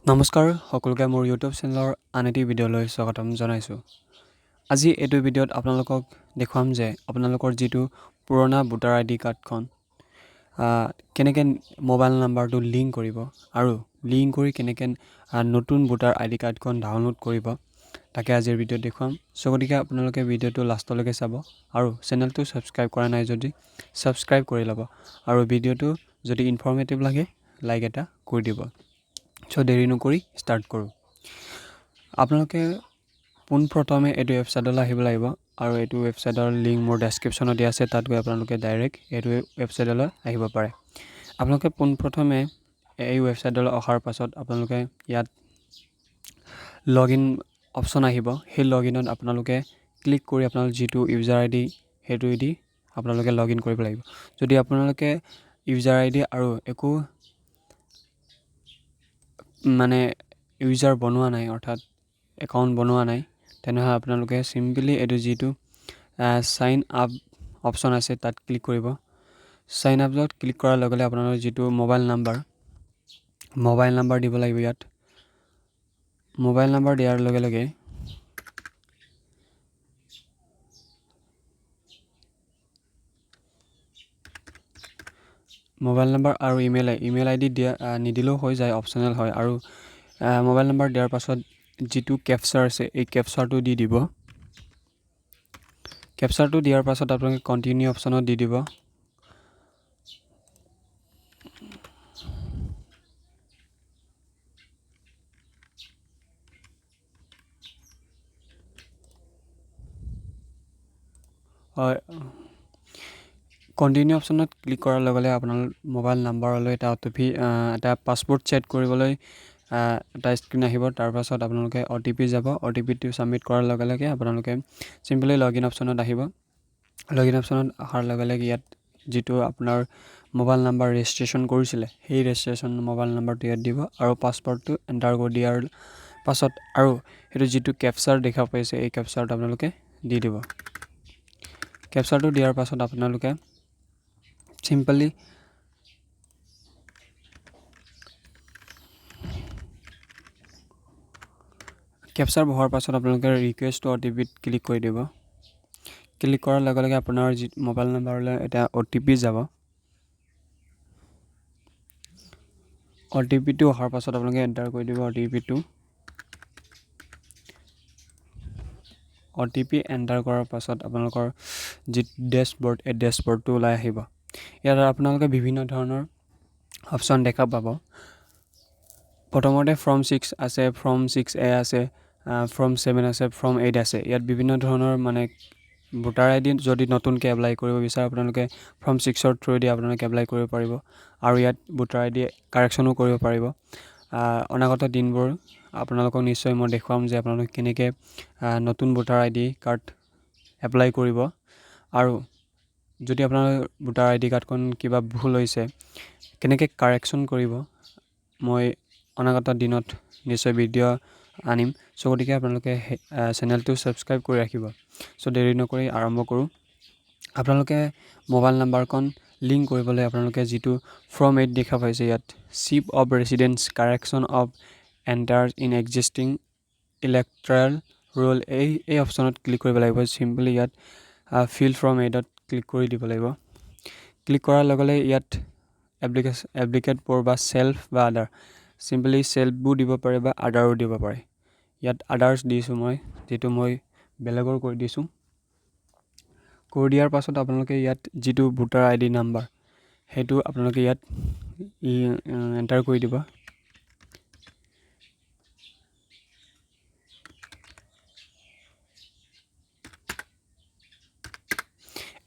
নমস্কাৰ সকলোকে মোৰ ইউটিউব চেনেলৰ আন এটি ভিডিঅ'লৈ স্বাগতম জনাইছোঁ। আজি এইটো ভিডিঅ'ত আপোনালোকক দেখুৱাম যে আপোনালোকৰ যিটো পুৰণা ভোটাৰ আইডি কাৰ্ডখন কেনেকৈ মোবাইল নাম্বাৰটো লিংক কৰিব আৰু লিংক কৰি কেনেকৈ নতুন ভোটাৰ আইডি কাৰ্ডখন ডাউনলোড কৰিব তাকে আজিৰ ভিডিঅ'ত দেখুৱাম। গতিকে আপোনালোকে ভিডিঅ'টো লাষ্টলৈকে চাব আৰু চেনেলটো ছাবস্ক্ৰাইব কৰা নাই যদি ছাবস্ক্ৰাইব কৰি ল'ব আৰু ভিডিঅ'টো যদি ইনফৰ্মেটিভ লাগে লাইক এটা কৰি দিব। দেৰি নকৰি ষ্টাৰ্ট কৰোঁ। আপোনালোকে পোনপ্ৰথমে এইটো ৱেবছাইটলৈ আহিব লাগিব আৰু এইটো ৱেবছাইটৰ লিংক মোৰ ডেছক্ৰিপশ্যনত দিয়া আছে, তাত গৈ আপোনালোকে ডাইৰেক্ট এইটো ৱেবছাইটলৈ আহিব পাৰে। আপোনালোকে পোনপ্ৰথমে এই ৱেবছাইটলৈ অহাৰ পাছত আপোনালোকে ইয়াত লগ ইন অপশ্যন আহিব। সেই লগ ইনত আপোনালোকে ক্লিক কৰি আপোনালোকৰ যিটো ইউজাৰ আই ডি সেইটো দি আপোনালোকে লগ ইন কৰিব লাগিব। যদি আপোনালোকে ইউজাৰ আই ডি আৰু একো ইউজাৰ বনোৱা নাই, অৰ্থাৎ একাউণ্ট বনোৱা নাই, তেনেহ'লে আপোনালোকে চিম্পলি এইটো যিটো চাইন আপ অপশ্যন আছে তাত ক্লিক কৰিব। চাইন আপত ক্লিক কৰাৰ লগে লগে আপোনালোকৰ যিটো মোবাইল নাম্বাৰ দিব লাগিব। ইয়াত মোবাইল নাম্বাৰ দিয়াৰ লগে লগে মোবাইল নাম্বাৰ আৰু ইমেইল আই ডি দিয়া নিদিলেও হৈ যায়, অপশ্যনেল হয়। আৰু মোবাইল নাম্বাৰ দিয়াৰ পাছত যিটো কেপচাৰ আছে এই কেপচাৰটো দি দিব। কেপচাৰটো দিয়াৰ পাছত আপোনালোকে কণ্টিনিউ অপশ্যনত দি দিব। হয়, কণ্টিনিউ অপশ্যনত ক্লিক কৰাৰ লগে লগে আপোনাৰ মোবাইল নাম্বাৰলৈ এটা পাছপোৰ্ট ছেট কৰিবলৈ এটা স্ক্ৰীণ আহিব। তাৰপাছত আপোনালোকে OTP যাব। OTPটো ছাবমিট কৰাৰ লগে লগে আপোনালোকে চিম্পলি লগ ইন অপশ্যনত আহিব। লগ ইন অপশ্যনত অহাৰ লগে লগে ইয়াত যিটো আপোনাৰ মোবাইল নাম্বাৰ ৰেজিষ্ট্ৰেশ্যন কৰিছিলে সেই ৰেজিষ্ট্ৰেশ্যন মোবাইল নাম্বাৰটো ইয়াত দিব আৰু পাছৱৰ্ডটো এণ্টাৰ কৰি দিয়াৰ পাছত আৰু সেইটো যিটো কেপচাৰ দেখা পাইছে এই কেপচাৰটো আপোনালোকে দি দিব। কেপচাৰটো দিয়াৰ পাছত আপোনালোকে চিম্পলি কেপচাৰ বহোৱাৰ পাছত আপোনালোকে ৰিকুৱেষ্ট টু OTPত ক্লিক কৰি দিব। ক্লিক কৰাৰ লগে লগে আপোনাৰ যি মোবাইল নাম্বাৰলৈ এটা OTP যাব। OTPটো অহাৰ পাছত আপোনালোকে এণ্টাৰ কৰি দিব। OTP এণ্টাৰ কৰাৰ পাছত আপোনালোকৰ যি ডেছবৰ্ড এই ডেছবৰ্ডটো ওলাই আহিব। ইয়াত আপোনালোকে বিভিন্ন ধৰণৰ অপশ্যন দেখা পাব। প্ৰথমতে ফৰ্ম 6 আছে, ফৰ্ম 6A আছে, ফৰ্ম 7 আছে, ফৰ্ম 8 আছে। ইয়াত বিভিন্ন ধৰণৰ ভোটাৰ আই ডি যদি নতুনকৈ এপ্লাই কৰিব বিচাৰে আপোনালোকে ফৰ্ম 6ৰ থ্ৰুৱেদি আপোনালোকে এপ্লাই কৰিব পাৰিব আৰু ইয়াত ভোটাৰ আই ডি কাৰেকশ্যনো কৰিব পাৰিব। অনাগত দিনবোৰ আপোনালোকক নিশ্চয় মই দেখুৱাম যে আপোনালোকে কেনেকৈ নতুন ভোটাৰ আই ডি কাৰ্ড এপ্লাই কৰিব আৰু যদি আপোনাৰ ভোটাৰ আই ডি কাৰ্ডখন কিবা ভুল হৈছে কেনেকৈ কাৰেকশ্যন কৰিব মই অনাগত দিনত নিশ্চয় ভিডিঅ' আনিম। গতিকে আপোনালোকে চেনেলটো ছাবস্ক্ৰাইব কৰি ৰাখিব। দেৰি নকৰি আৰম্ভ কৰোঁ। আপোনালোকে মোবাইল নাম্বাৰখন লিংক কৰিবলৈ আপোনালোকে যিটো ফৰ্ম 8 দেখা পাইছে ইয়াত shift of residence correction of entries in existing electoral roll এই অপশ্যনত ক্লিক কৰিব লাগিব। চিম্পলি ইয়াত ফিল ফৰ্ম 8ত ক্লিক কৰি দিব লাগিব। ক্লিক কৰাৰ লগে লগে ইয়াত এপ্লিকেট ফৰ বা চেল্ফ বা আদাৰ, চিম্পলি চেল্ফো দিব পাৰে বা আদাৰো দিব পাৰে। ইয়াত আদাৰ্ছ দিছোঁ মই, যিটো মই বেলেগৰ কৰি দিছোঁ। কৰি দিয়াৰ পাছত আপোনালোকে ইয়াত যিটো ভোটাৰ আই ডি নাম্বাৰ সেইটো আপোনালোকে ইয়াত এণ্টাৰ কৰি দিব।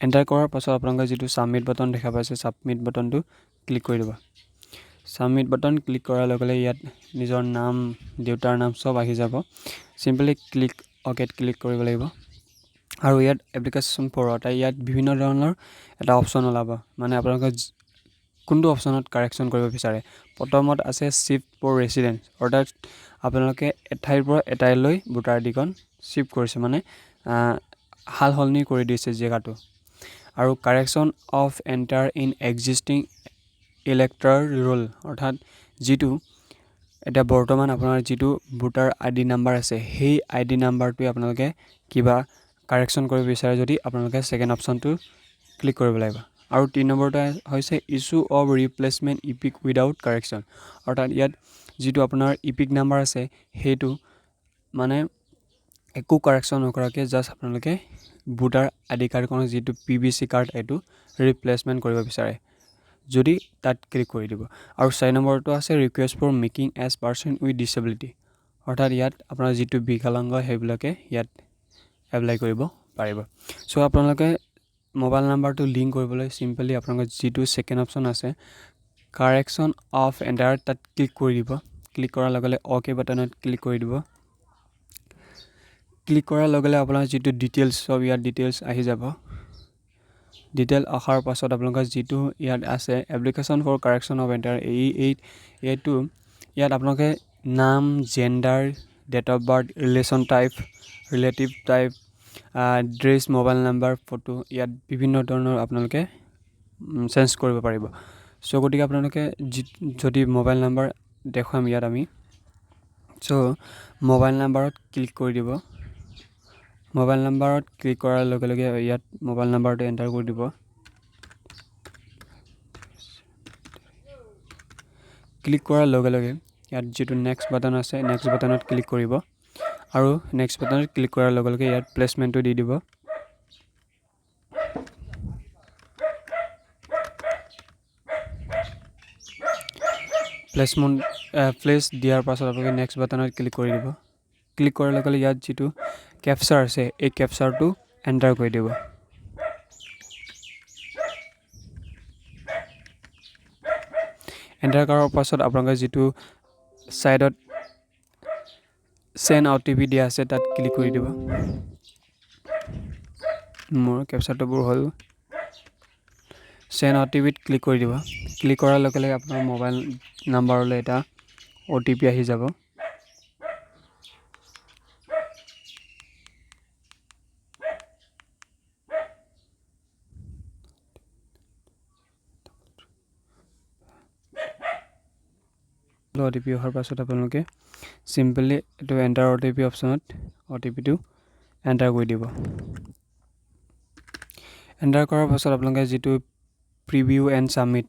এণ্টাৰ কৰাৰ পাছত আপোনালোকে যিটো ছাবমিট বাটন দেখা পাইছে ছাবমিট বাটনটো ক্লিক কৰি দিব। ছাবমিট বাটন ক্লিক কৰাৰ লগে লগে ইয়াত নিজৰ নাম, দেউতাৰ নাম চব আহি যাব। চিম্পলি অকেত ক্লিক কৰিব লাগিব আৰু ইয়াত এপ্লিকেশ্যন ফৰ ইয়াত বিভিন্ন ধৰণৰ এটা অপশ্যন ওলাব, আপোনালোকে কোনটো অপশ্যনত কাৰেকশ্যন কৰিব বিচাৰে। প্ৰথমত আছে চিফ্ট ফৰ ৰেচিডেন্স, অৰ্থাৎ আপোনালোকে এঠাইৰ পৰা এঠাইলৈ ভোটাৰ আই ডিখন চিফ্ট কৰিছে, সাল সলনি কৰি দিছে জেগাটো। আৰু correction of entry in existing electoral roll, অৰ্থাৎ যিটো এতিয়া বৰ্তমান আপোনাৰ যিটো ভোটাৰ ID নাম্বাৰ আছে সেই ID নাম্বাৰটোৱে আপোনালোকে কিবা কাৰেকশ্যন কৰিব বিচাৰে যদি আপোনালোকে সেকেন্ড অপশ্যনটো ক্লিক কৰিব লাগিব আৰু 3 নম্বৰটো হৈছে issue of replacement epic without correction অৰ্থাৎ ইয়াত যিটো আপোনাৰ ইপিক নাম্বাৰ আছে সেইটো মানে একো কাৰেকশ্যন নকৰাকৈ জাষ্ট আপোনালোকে ভোটাৰ ID কাৰ্ডখনৰ যিটো PVC কাৰ্ড এইটো ৰিপ্লেচমেণ্ট কৰিব বিচাৰে যদি তাত ক্লিক কৰি দিব আৰু 4 নম্বৰটো আছে request for making as person with disability অৰ্থাৎ ইয়াত আপোনাৰ যিটো বিকলাংগ সেইবিলাকে ইয়াত এপ্লাই কৰিব পাৰিব সো আপোনালোকে মোবাইল নাম্বাৰটো লিংক কৰিবলৈ সিম্পলি আপোনালোকৰ যিটো সেকেন্ড অপশ্যন আছে কাৰেকশ্যন অফ এন্টাৰ তাত ক্লিক কৰি দিব ক্লিক কৰাৰ লগে লগে ওকে বাটনত ক্লিক কৰি দিব ক্লিক কৰাৰ লগে লগে আপোনাৰ যিটো ডিটেইলছ সব ইয়াত ডিটেইলছ আহি যাব ডিটেইল অহাৰ পাছত আপোনালোকৰ যিটো ইয়াত আছে application for correction of entry এইটো ইয়াত আপোনালোকে নাম gender date of birth relation type relative type address mobile number photo ইয়াত বিভিন্ন ধৰণৰ আপোনালোকে চেঞ্জ কৰিব পাৰিব সো গতিকে আপোনালোকে যদি মোবাইল নাম্বাৰ দেখুৱাম ইয়াত আমি সো মোবাইল নাম্বাৰত ক্লিক কৰি দিব মোবাইল নাম্বাৰত ক্লিক কৰাৰ লগে লগে ইয়াত মোবাইল নাম্বাৰটো এন্টাৰ কৰি দিব ক্লিক কৰাৰ লগে লগে ইয়াত যেটো নেক্সট বাটন আছে নেক্সট বাটনত ক্লিক কৰিব আৰু নেক্সট বাটনত ক্লিক কৰাৰ লগে লগে ইয়াত প্লেচমেন্টটো দি দিব প্লেচ দিয়াৰ পাছত আপোনালোকে নেক্সট বাটনত ক্লিক কৰি দিব ক্লিক কৰাৰ লগে লগে ইয়াত যেটো ক্যাপচাৰ আছে এই ক্যাপচাৰটো এন্টাৰ কৰি দিব এন্টাৰ কৰাৰ পাছত আপোনালোকে যেটো সাইডত সেন্ড OTP দিয়া আছে তাত ক্লিক কৰি দিব মোৰ ক্যাপচাৰটো বৰ হ'ল সেন্ড OTP ত ক্লিক কৰি দিব ক্লিক কৰাৰ লগে লগে আপোনাৰ মোবাইল নাম্বাৰলৈ এটা OTP আহি যাব OTP অহাৰ পাছত আপোনালোকে সিম্পলি এটো এন্টাৰ OTP অপচনত OTP টো এন্টাৰ কৰি দিব এন্টাৰ কৰাৰ পাছত আপোনালোকে যেটো প্ৰিভিউ এণ্ড সাবমিট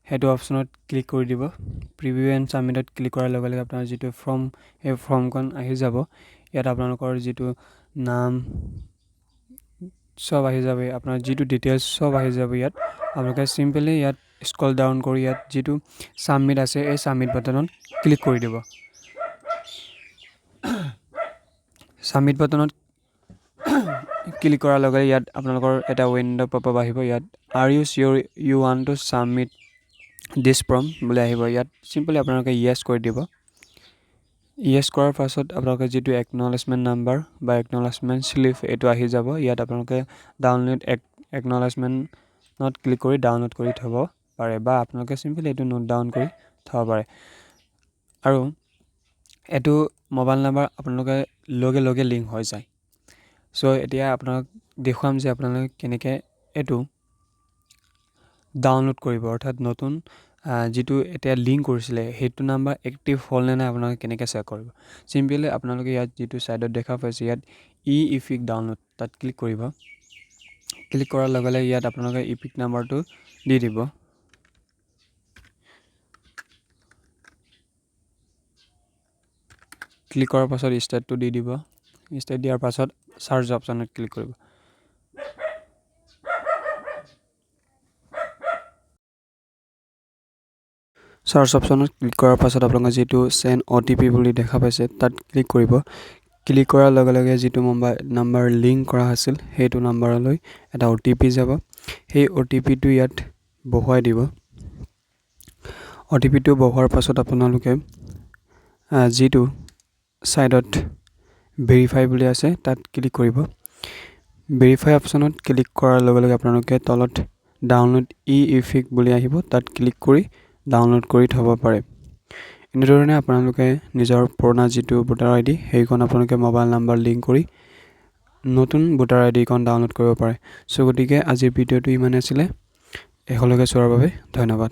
হেটো অপচনত ক্লিক কৰি দিব প্ৰিভিউ এণ্ড সাবমিটত ক্লিক কৰাৰ লগে লগে আপোনাৰ যেটো ফৰ্ম এই ফৰ্মখন আহি যাব ইয়াত আপোনালোকৰ যেটো নাম সব আহি যাব আপোনাৰ যেটো ডিটেইলছ সব আহি যাব ইয়াত আপোনালোকে সিম্পলি ইয়াত স্ক্ৰল ডাউন কৰি ইয়াত যেটো সাবমিট আছে এই সাবমিট বাটনত ক্লিক কৰি দিব সাবমিট বাটনত ক্লিক কৰাৰ লগে ইয়াত আপোনালোকৰ এটা উইন্ডো পপআপ আহিব ইয়াত are you sure you want to submit this form বুলি আহিব ইয়াত সিম্পলি আপোনালোকে ইয়েস কৰি দিব ইয়েস কৰাৰ পাছত আপোনালোকে যেটো একনলেজমেন্ট নাম্বাৰ বা একনলেজমেন্ট স্লিপ এটো আহি যাব ইয়াত আপোনালোকে ডাউনলোড একনলেজমেন্টত ক্লিক কৰি ডাউনলোড কৰি থব পাৰে বা আপোনালোকে সিম্পলি এটো নোট ডাউন কৰি থব পাৰে আৰু এটো মোবাইল নাম্বাৰ আপোনালোকে লগে লগে লিংক হৈ যায় সো এতিয়া আপোনাক দেখুৱাম যে আপোনালোকে কেনেকৈ এটো ডাউনলোড কৰিব অৰ্থাৎ নতুন যেটো এতিয়া লিংক কৰিছিলে হেতু নাম্বাৰ এক্টিভ হল নে নাই আপোনালোকে কেনেকৈ চেক কৰিব সিম্পলি আপোনালোকে ইয়াত যেটো সাইডত দেখা পাইছে ইয়াত ইপিক ডাউনলোড তাত ক্লিক কৰিব ক্লিক কৰাৰ লগে লগে ইয়াত আপোনালোকে ইপিক নাম্বাৰটো দি দিব ক্লিক কৰাৰ পাছত ষ্টাৰ্টটো দি দিব ষ্টাৰ্ট দিয়াৰ পাছত সাৰ্চ অপচনত ক্লিক কৰিব সাৰ্চ অপচনত ক্লিক কৰাৰ পাছত আপোনালোকে যেটো সেন্ড OTP বুলি দেখা পাইছে তাত ক্লিক কৰিব ক্লিক কৰাৰ লগে লগে যেটো মোবাইল নাম্বাৰ লিংক কৰা আছিল হেতু নাম্বাৰলৈ এটা OTP যাব সেই OTP টো ইয়াত বহুৱাই দিব OTP টো বহুৱাৰ পাছত আপোনালোকে যেটো সাইডত ভেৰিফাই বুলি আছে তাত ক্লিক কৰিব ভেৰিফাই অপচনত ক্লিক কৰাৰ লগে লগে আপোনালোকে তলত ডাউনলোড ইপিক বুলি আহিব তাত ক্লিক কৰি ডাউনলোড কৰি থব পাৰে এনেধৰণে আপোনালোকে নিজৰ পুৰণা যেটো ভোটাৰ ID সেইখন আপোনালোকে মোবাইল নাম্বাৰ লিংক কৰি নতুন ভোটাৰ ID খন ডাউনলোড কৰিব পাৰে সো গতিকে আজিৰ ভিডিওটো ইমান আছিল এখলৈকে চোৱাৰ বাবে ধন্যবাদ